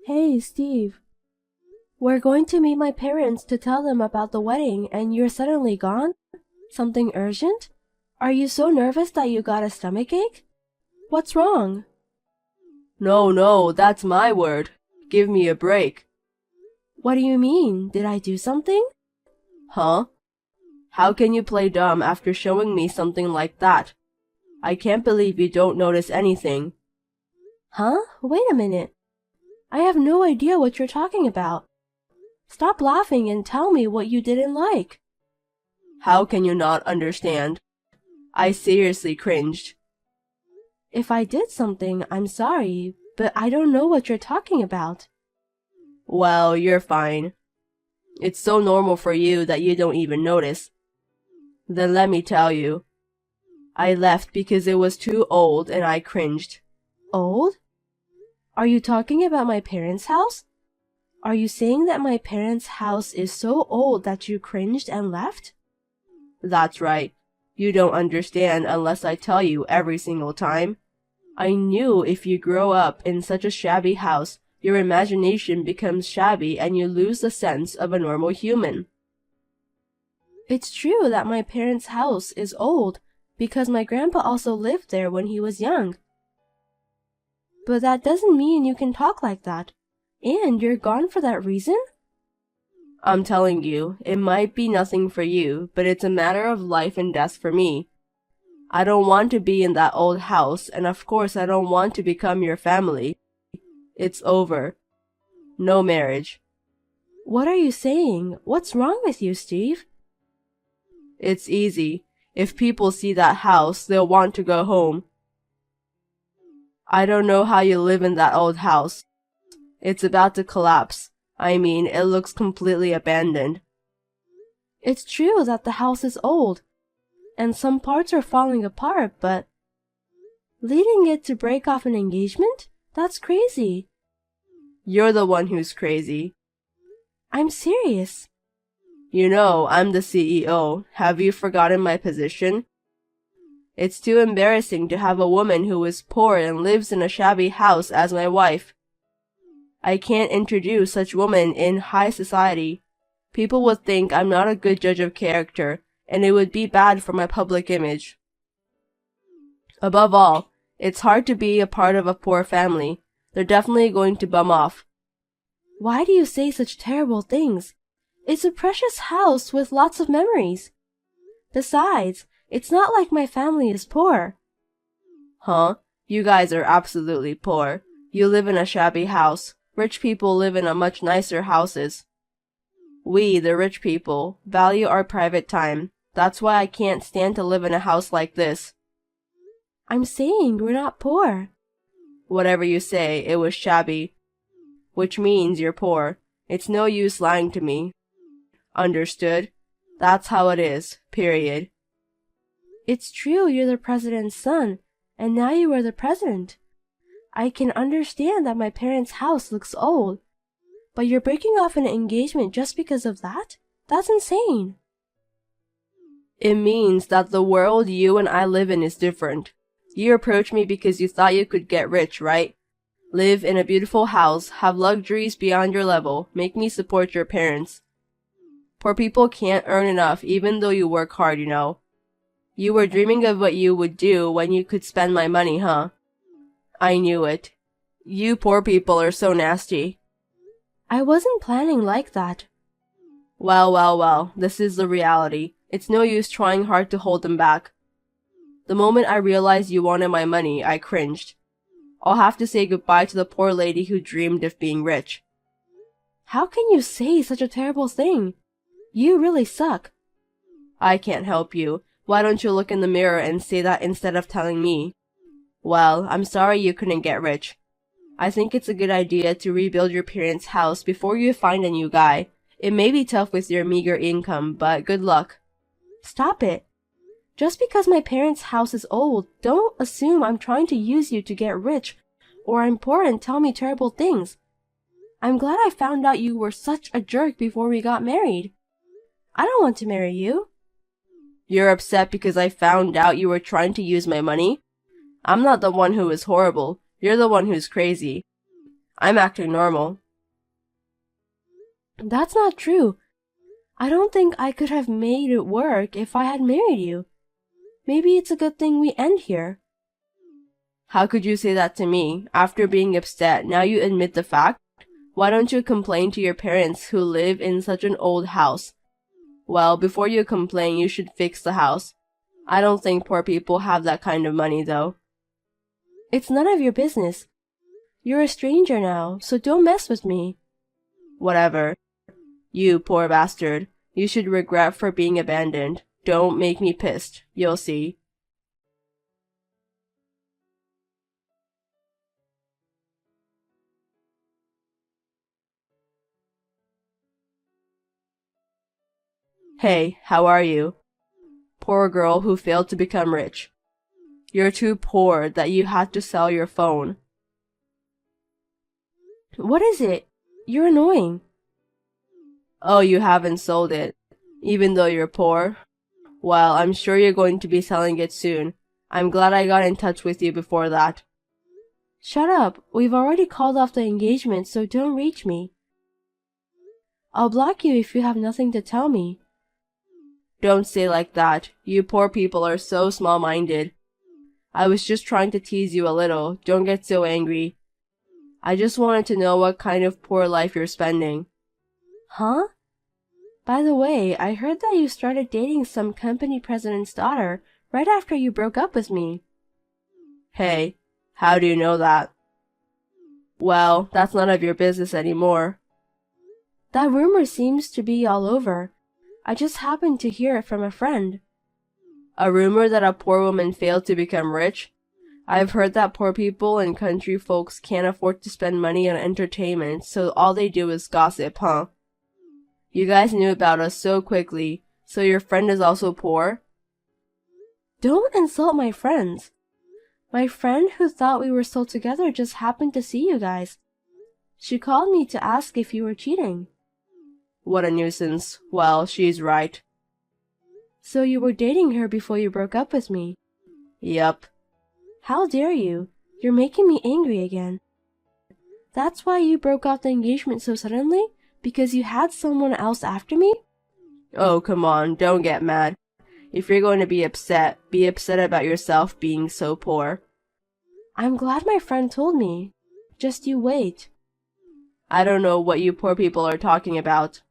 Hey, Steve. We're going to meet my parents to tell them about the wedding, and you're suddenly gone? Something urgent? Are you so nervous that you got a stomachache? What's wrong? No, no, that's my word. Give me a break. What do you mean? Did I do something? Huh? How can you play dumb after showing me something like that? I can't believe you don't notice anything. Huh? Wait a minute. I have no idea what you're talking about. Stop laughing and tell me what you didn't like. How can you not understand? I seriously cringed. If I did something, I'm sorry, but I don't know what you're talking about. Well, you're fine. It's so normal for you that you don't even notice. Then let me tell you. I left because it was too old and I cringed. Old? Are you talking about my parents' house? Are you saying that my parents' house is so old that you cringed and left? That's right. You don't understand unless I tell you every single time. I knew if you grow up in such a shabby house, your imagination becomes shabby and you lose the sense of a normal human. It's true that my parents' house is old because my grandpa also lived there when he was young. But that doesn't mean you can talk like that. And you're gone for that reason? I'm telling you, it might be nothing for you, but it's a matter of life and death for me. I don't want to be in that old house, and of course I don't want to become your family. It's over. No marriage. What are you saying? What's wrong with you, Steve? It's easy. If people see that house, they'll want to go home. I don't know how you live in that old house. It's about to collapse. I mean, it looks completely abandoned. It's true that the house is old, and some parts are falling apart, but leading it to break off an engagement? That's crazy. You're the one who's crazy. I'm serious. You know, I'm the CEO. Have you forgotten my position? It's too embarrassing to have a woman who is poor and lives in a shabby house as my wife. I can't introduce such women in high society. People would think I'm not a good judge of character, and it would be bad for my public image. Above all, it's hard to be a part of a poor family. They're definitely going to bum off. Why do you say such terrible things? It's a precious house with lots of memories. Besides, it's not like my family is poor. Huh? You guys are absolutely poor. You live in a shabby house. Rich people live in a much nicer houses. We, the rich people, value our private time. That's why I can't stand to live in a house like this. I'm saying we're not poor. Whatever you say, it was shabby. Which means you're poor. It's no use lying to me. Understood? That's how it is, period. It's true you're the president's son, and now you are the president. I can understand that my parents' house looks old, but you're breaking off an engagement just because of that? That's insane. It means that the world you and I live in is different. You approached me because you thought you could get rich, right? Live in a beautiful house, have luxuries beyond your level, make me support your parents. Poor people can't earn enough even though you work hard, you know. You were dreaming of what you would do when you could spend my money, huh? I knew it. You poor people are so nasty. I wasn't planning like that. Well, this is the reality. It's no use trying hard to hold them back. The moment I realized you wanted my money, I cringed. I'll have to say goodbye to the poor lady who dreamed of being rich. How can you say such a terrible thing? You really suck. I can't help you. Why don't you look in the mirror and say that instead of telling me? Well, I'm sorry you couldn't get rich. I think it's a good idea to rebuild your parents' house before you find a new guy. It may be tough with your meager income, but good luck. Stop it. Just because my parents' house is old, don't assume I'm trying to use you to get rich, or I'm poor and tell me terrible things. I'm glad I found out you were such a jerk before we got married. I don't want to marry you. You're upset because I found out you were trying to use my money? I'm not the one who is horrible. You're the one who's crazy. I'm acting normal. That's not true. I don't think I could have made it work if I had married you. Maybe it's a good thing we end here. How could you say that to me? After being upset, now you admit the fact? Why don't you complain to your parents who live in such an old house? Well, before you complain, you should fix the house. I don't think poor people have that kind of money, though. It's none of your business. You're a stranger now, so don't mess with me. Whatever. You poor bastard. You should regret for being abandoned. Don't make me pissed. You'll see. Hey, how are you? Poor girl who failed to become rich. You're too poor that you had to sell your phone. What is it? You're annoying. Oh, you haven't sold it, even though you're poor? Well, I'm sure you're going to be selling it soon. I'm glad I got in touch with you before that. Shut up. We've already called off the engagement, so don't reach me. I'll block you if you have nothing to tell me. Don't say like that. You poor people are so small-minded. I was just trying to tease you a little. Don't get so angry. I just wanted to know what kind of poor life you're spending. Huh? By the way, I heard that you started dating some company president's daughter right after you broke up with me. Hey, how do you know that? Well, that's none of your business anymore. That rumor seems to be all over. I just happened to hear it from a friend. A rumor that a poor woman failed to become rich? I've heard that poor people and country folks can't afford to spend money on entertainment, so all they do is gossip, huh? You guys knew about us so quickly, so your friend is also poor? Don't insult my friends. My friend who thought we were still together just happened to see you guys. She called me to ask if you were cheating. What a nuisance. Well, she's right. So you were dating her before you broke up with me? Yup. How dare you? You're making me angry again. That's why you broke off the engagement so suddenly? Because you had someone else after me? Oh, come on, don't get mad. If you're going to be upset about yourself being so poor. I'm glad my friend told me. Just you wait. I don't know what you poor people are talking about.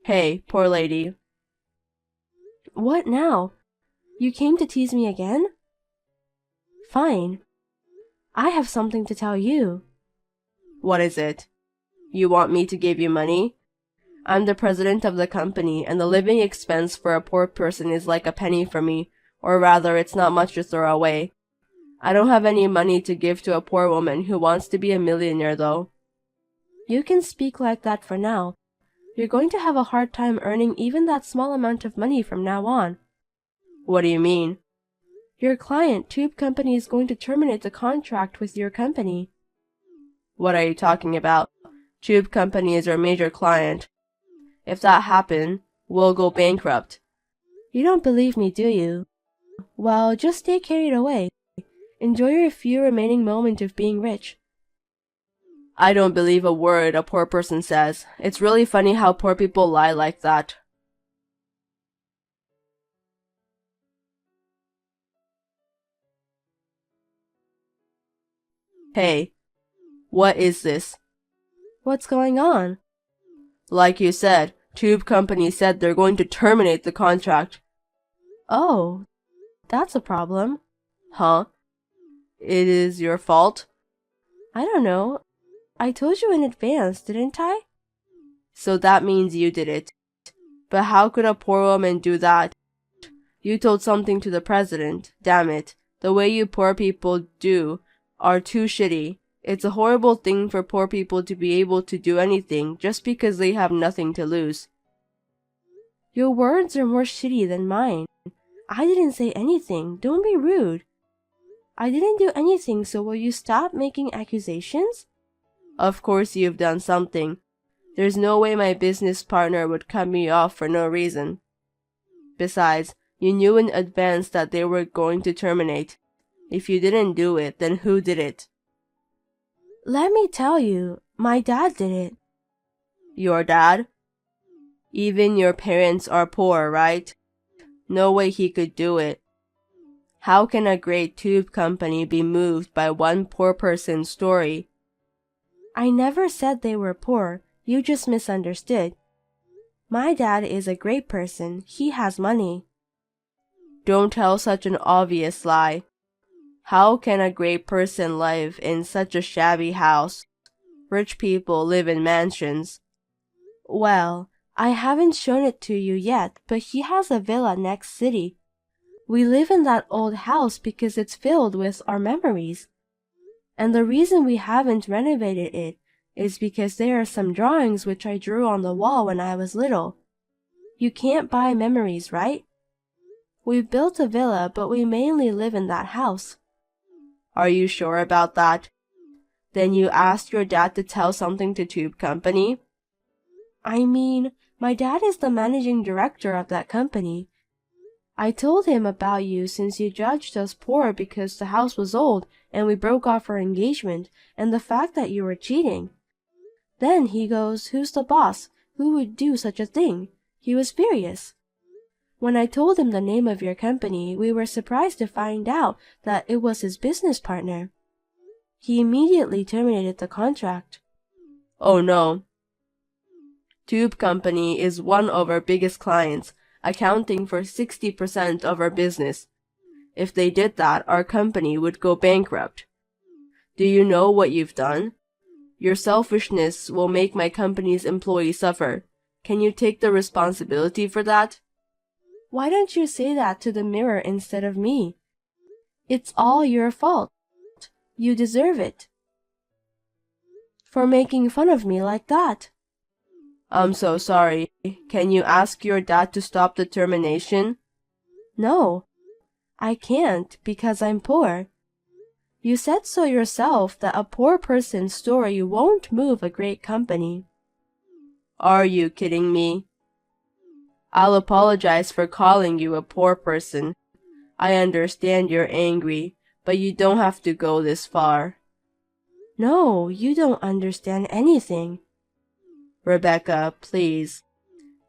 Hey, poor lady. What now? You came to tease me again? Fine. I have something to tell you. What is it? You want me to give you money? I'm the president of the company, and the living expense for a poor person is like a penny for me, or rather, it's not much to throw away. I don't have any money to give to a poor woman who wants to be a millionaire, though. You can speak like that for now. You're going to have a hard time earning even that small amount of money from now on. What do you mean? Your client, Tube Company, is going to terminate the contract with your company. What are you talking about? Tube Company is our major client. If that happened, we'll go bankrupt. You don't believe me, do you? Well, just stay carried away. Enjoy your few remaining moments of being rich. I don't believe a word a poor person says. It's really funny how poor people lie like that. Hey, what is this? What's going on? Like you said, Tube Company said they're going to terminate the contract. Oh, that's a problem. Huh? It is your fault? I don't know. I told you in advance, didn't I? So that means you did it. But how could a poor woman do that? You told something to the president. Damn it. The way you poor people do are too shitty. It's a horrible thing for poor people to be able to do anything just because they have nothing to lose. Your words are more shitty than mine. I didn't say anything. Don't be rude. I didn't do anything, so will you stop making accusations? Of course you've done something. There's no way my business partner would cut me off for no reason. Besides, You knew in advance that they were going to terminate. If you didn't do it, then who did it? Let me tell you, my dad did it. Your dad? Even your parents are poor, right? No way he could do it. How can a great tube company be moved by one poor person's story? I never said they were poor. You just misunderstood. My dad is a great person. He has money. Don't tell such an obvious lie. How can a great person live in such a shabby house? Rich people live in mansions. Well, I haven't shown it to you yet, but he has a villa next city. We live in that old house because it's filled with our memories. And the reason we haven't renovated it is because there are some drawings which I drew on the wall when I was little. You can't buy memories, right? We've built a villa, but we mainly live in that house. Are you sure about that? Then you asked your dad to tell something to Tube Company? I mean, my dad is the managing director of that company. I told him about you since you judged us poor because the house was old and we broke off our engagement, and the fact that you were cheating. Then he goes, "Who's the boss? Who would do such a thing?" He was furious. When I told him the name of your company, we were surprised to find out that it was his business partner. He immediately terminated the contract. Oh no. Tube Company is one of our biggest clients, accounting for 60% of our business. If they did that, our company would go bankrupt. Do you know what you've done? Your selfishness will make my company's employees suffer. Can you take the responsibility for that? Why don't you say that to the mirror instead of me? It's all your fault. You deserve it. For making fun of me like that. I'm so sorry. Can you ask your dad to stop the termination? No, I can't because I'm poor. You said so yourself that a poor person's story won't move a great company. Are you kidding me? I'll apologize for calling you a poor person. I understand you're angry, but you don't have to go this far. No, you don't understand anything. Rebecca, please.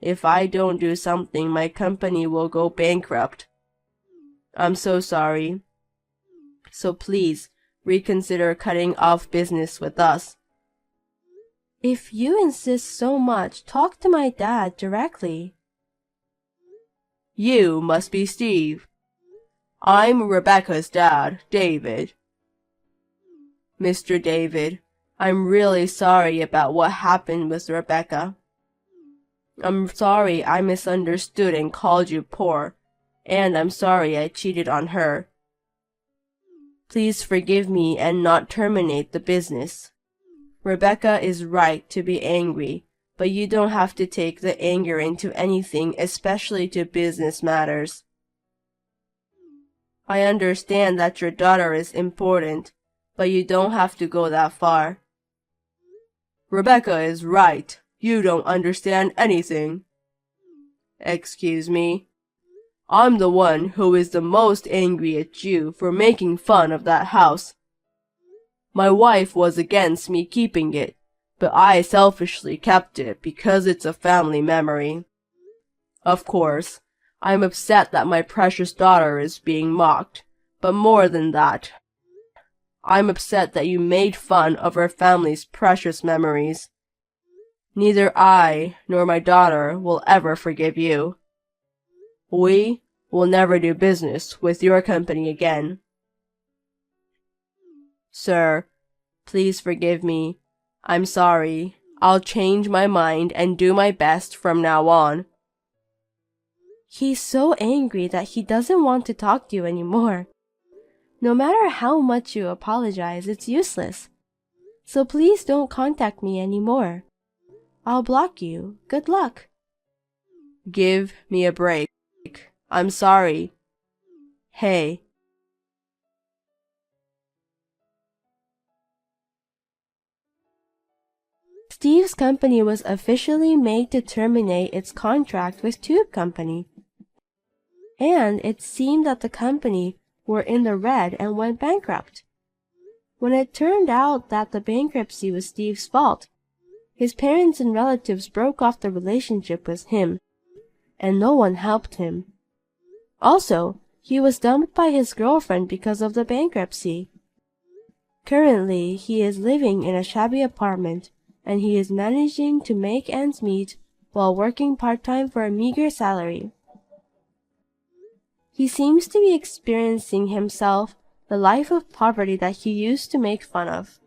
If I don't do something, my company will go bankrupt. I'm so sorry. So please, reconsider cutting off business with us. If you insist so much, talk to my dad directly. You must be Steve. I'm Rebecca's dad, David. Mr. David, I'm really sorry about what happened with Rebecca. I'm sorry I misunderstood and called you poor, and I'm sorry I cheated on her. Please forgive me and not terminate the business. Rebecca is right to be angry, but you don't have to take the anger into anything, especially to business matters. I understand that your daughter is important, but you don't have to go that far. Rebecca is right. You don't understand anything. Excuse me. I'm the one who is the most angry at you for making fun of that house. My wife was against me keeping it, but I selfishly kept it because it's a family memory. Of course, I'm upset that my precious daughter is being mocked, but more than that, I'm upset that you made fun of our family's precious memories. Neither I nor my daughter will ever forgive you. We will never do business with your company again. Sir, please forgive me. I'm sorry. I'll change my mind and do my best from now on. He's so angry that he doesn't want to talk to you anymore. No matter how much you apologize, it's useless. So please don't contact me anymore. I'll block you. Good luck. Give me a break. I'm sorry. Hey. Steve's company was officially made to terminate its contract with Tube Company. and it seemed that the company were in the red and went bankrupt. When it turned out that the bankruptcy was Steve's fault, his parents and relatives broke off the relationship with him, and no one helped him. Also, he was dumped by his girlfriend because of the bankruptcy. Currently, he is living in a shabby apartment, and he is managing to make ends meet while working part-time for a meager salary. He seems to be experiencing himself the life of poverty that he used to make fun of.